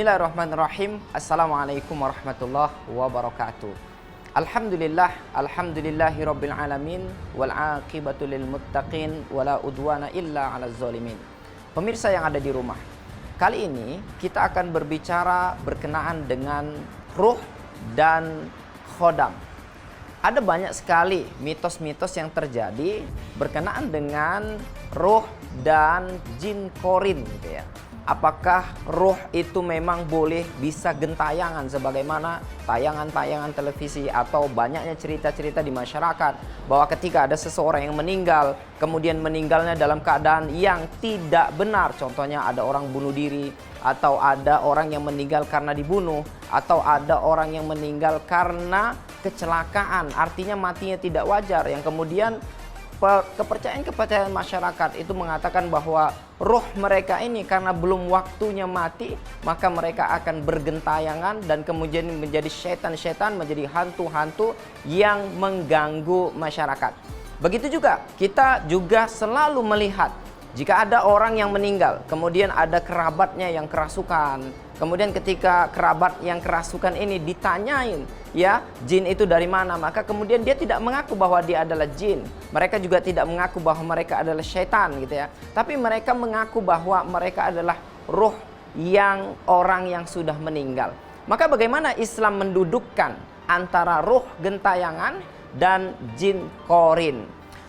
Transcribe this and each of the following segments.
Bismillahirrahmanirrahim. Assalamualaikum warahmatullahi wabarakatuh. Alhamdulillahirabbil alamin wal aqibatu lil muttaqin wala udwana illa 'alal zalimin. Pemirsa yang ada di rumah, kali ini kita akan berbicara berkenaan dengan ruh dan khodam. Ada banyak sekali mitos-mitos yang terjadi berkenaan dengan ruh dan jin korin gitu ya. Apakah ruh itu memang boleh bisa gentayangan sebagaimana tayangan-tayangan televisi atau banyaknya cerita-cerita di masyarakat bahwa ketika ada seseorang yang meninggal, kemudian meninggalnya dalam keadaan yang tidak benar, contohnya ada orang bunuh diri, atau ada orang yang meninggal karena dibunuh, atau ada orang yang meninggal karena kecelakaan, artinya matinya tidak wajar, yang kemudian kepercayaan masyarakat itu mengatakan bahwa roh mereka ini karena belum waktunya mati, maka mereka akan bergentayangan dan kemudian menjadi setan-setan, menjadi hantu-hantu yang mengganggu masyarakat. Begitu juga kita juga selalu melihat jika ada orang yang meninggal, kemudian ada kerabatnya yang kerasukan. Kemudian ketika kerabat yang kerasukan ini ditanyain, ya, jin itu dari mana? Maka kemudian dia tidak mengaku bahwa dia adalah jin. Mereka juga tidak mengaku bahwa mereka adalah syaitan gitu ya. Tapi mereka mengaku bahwa mereka adalah ruh yang orang yang sudah meninggal. Maka bagaimana Islam mendudukkan antara ruh gentayangan dan jin korin?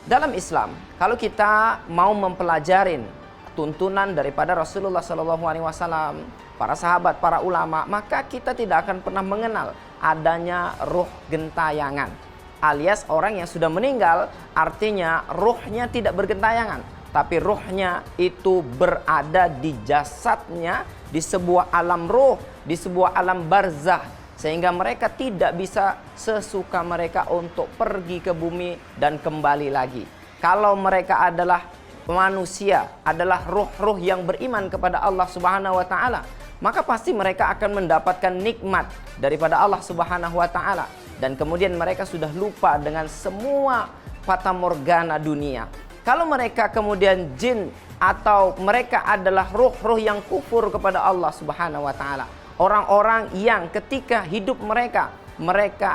Dalam Islam, kalau kita mau mempelajarin tuntunan daripada Rasulullah SAW, para sahabat, para ulama, maka kita tidak akan pernah mengenal adanya ruh gentayangan. Alias orang yang sudah meninggal, artinya ruhnya tidak bergentayangan, tapi ruhnya itu berada di jasadnya, di sebuah alam ruh, di sebuah alam barzah, sehingga mereka tidak bisa sesuka mereka untuk pergi ke bumi dan kembali lagi. Kalau mereka adalah manusia, adalah ruh-ruh yang beriman kepada Allah Subhanahu wa taala, maka pasti mereka akan mendapatkan nikmat daripada Allah Subhanahu wa taala, dan kemudian mereka sudah lupa dengan semua fata morgana dunia. Kalau mereka kemudian jin atau mereka adalah ruh-ruh yang kufur kepada Allah Subhanahu wa taala, orang-orang yang ketika hidup mereka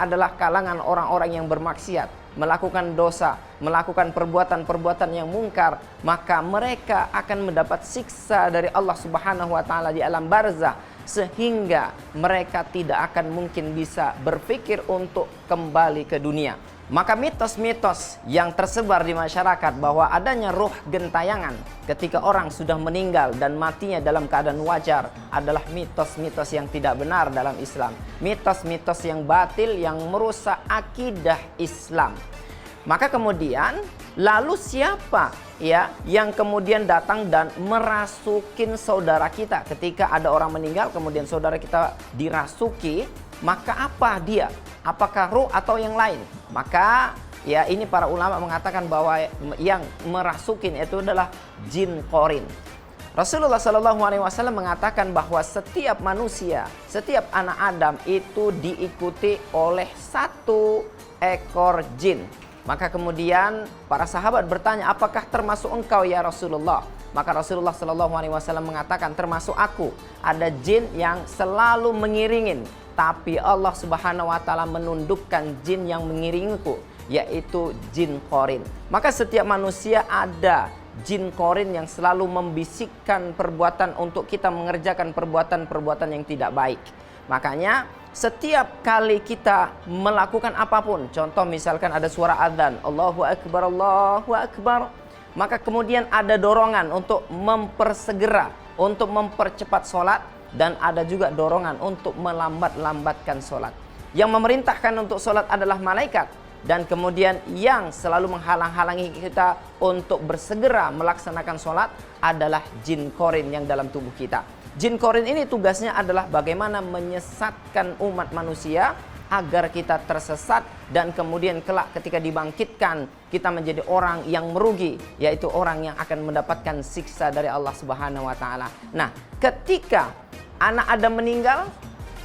adalah kalangan orang-orang yang bermaksiat, melakukan dosa, melakukan perbuatan-perbuatan yang mungkar, maka mereka akan mendapat siksa dari Allah Subhanahu wa taala di alam barzah, sehingga mereka tidak akan mungkin bisa berpikir untuk kembali ke dunia. Maka mitos-mitos yang tersebar di masyarakat bahwa adanya ruh gentayangan ketika orang sudah meninggal dan matinya dalam keadaan wajar adalah mitos-mitos yang tidak benar dalam Islam. Mitos-mitos yang batil yang merusak akidah Islam. Maka kemudian lalu siapa ya yang kemudian datang dan merasukin saudara kita ketika ada orang meninggal kemudian saudara kita dirasuki, maka apa dia? Apakah ruh atau yang lain? Maka ya ini para ulama mengatakan bahwa yang merasukin itu adalah jin korin. Rasulullah SAW mengatakan bahwa setiap manusia, setiap anak Adam itu diikuti oleh satu ekor jin. Maka kemudian para sahabat bertanya, apakah termasuk engkau ya Rasulullah? Maka Rasulullah SAW mengatakan, termasuk aku. Ada jin yang selalu mengiringin, tapi Allah Subhanahu wa taala menundukkan jin yang mengiringiku, yaitu jin korin. Maka setiap manusia ada jin korin yang selalu membisikkan perbuatan untuk kita mengerjakan perbuatan-perbuatan yang tidak baik. Makanya setiap kali kita melakukan apapun, contoh misalkan ada suara adzan, Allahu Akbar, Allahu Akbar, maka kemudian ada dorongan untuk mempersegera, untuk mempercepat sholat, dan ada juga dorongan untuk melambat-lambatkan sholat. Yang memerintahkan untuk sholat adalah malaikat, dan kemudian yang selalu menghalang-halangi kita untuk bersegera melaksanakan sholat adalah jin korin yang dalam tubuh kita. Jin korin ini tugasnya adalah bagaimana menyesatkan umat manusia agar kita tersesat, dan kemudian kelak ketika dibangkitkan kita menjadi orang yang merugi, yaitu orang yang akan mendapatkan siksa dari Allah Subhanahu wa taala. Nah, ketika anak Adam meninggal,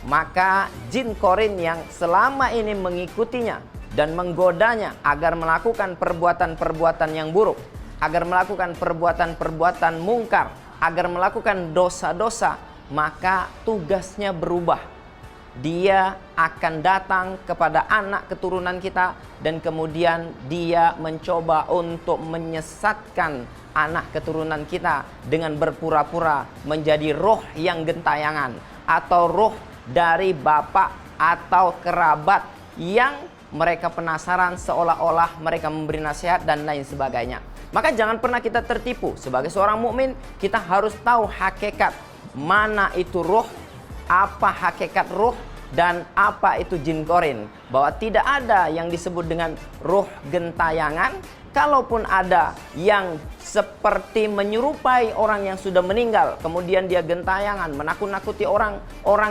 maka jin korin yang selama ini mengikutinya dan menggodanya agar melakukan perbuatan-perbuatan yang buruk, agar melakukan perbuatan-perbuatan mungkar, agar melakukan dosa-dosa, maka tugasnya berubah. Dia akan datang kepada anak keturunan kita dan kemudian dia mencoba untuk menyesatkan anak keturunan kita dengan berpura-pura menjadi roh yang gentayangan atau roh dari bapak atau kerabat yang mereka penasaran seolah-olah mereka memberi nasihat dan lain sebagainya. Maka jangan pernah kita tertipu. Sebagai seorang mukmin, kita harus tahu hakikat mana itu roh, apa hakikat roh, dan apa itu jin korin. Bahwa tidak ada yang disebut dengan roh gentayangan. Kalaupun ada yang seperti menyerupai orang yang sudah meninggal, kemudian dia gentayangan, menakut-nakuti orang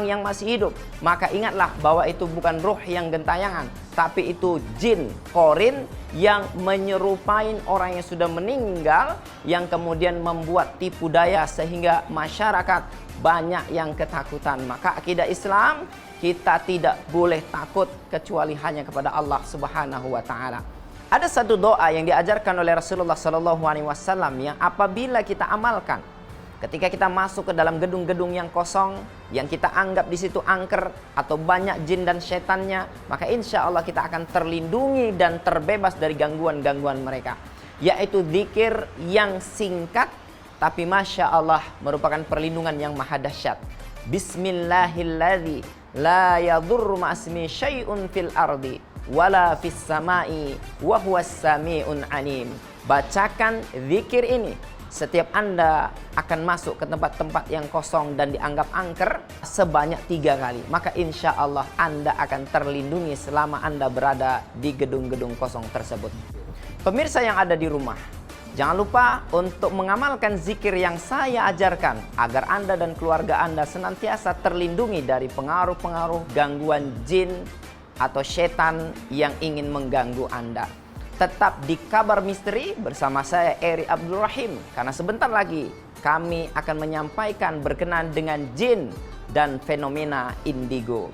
yang masih hidup, maka ingatlah bahwa itu bukan roh yang gentayangan, tapi itu jin korin yang menyerupai orang yang sudah meninggal, yang kemudian membuat tipu daya sehingga masyarakat banyak yang ketakutan. Maka akidah Islam, kita tidak boleh takut kecuali hanya kepada Allah Subhanahu wa taala. Ada satu doa yang diajarkan oleh Rasulullah SAW yang apabila kita amalkan, ketika kita masuk ke dalam gedung-gedung yang kosong, yang kita anggap di situ angker atau banyak jin dan setannya, maka insya Allah kita akan terlindungi dan terbebas dari gangguan-gangguan mereka. Yaitu zikir yang singkat, tapi Masya Allah merupakan perlindungan yang maha dahsyat. Bismillahilladzi la yadurru ma'asmi syai'un fil ardi wala fis samai wa huwas sami'un alim. Bacakan zikir ini setiap Anda akan masuk ke tempat-tempat yang kosong dan dianggap angker sebanyak 3 kali. Maka insya Allah Anda akan terlindungi selama Anda berada di gedung-gedung kosong tersebut. Pemirsa yang ada di rumah, jangan lupa untuk mengamalkan zikir yang saya ajarkan agar Anda dan keluarga Anda senantiasa terlindungi dari pengaruh-pengaruh gangguan jin atau setan yang ingin mengganggu Anda. Tetap di Kabar Misteri bersama saya Eri Abdul Rahim, karena sebentar lagi kami akan menyampaikan berkenaan dengan jin dan fenomena indigo.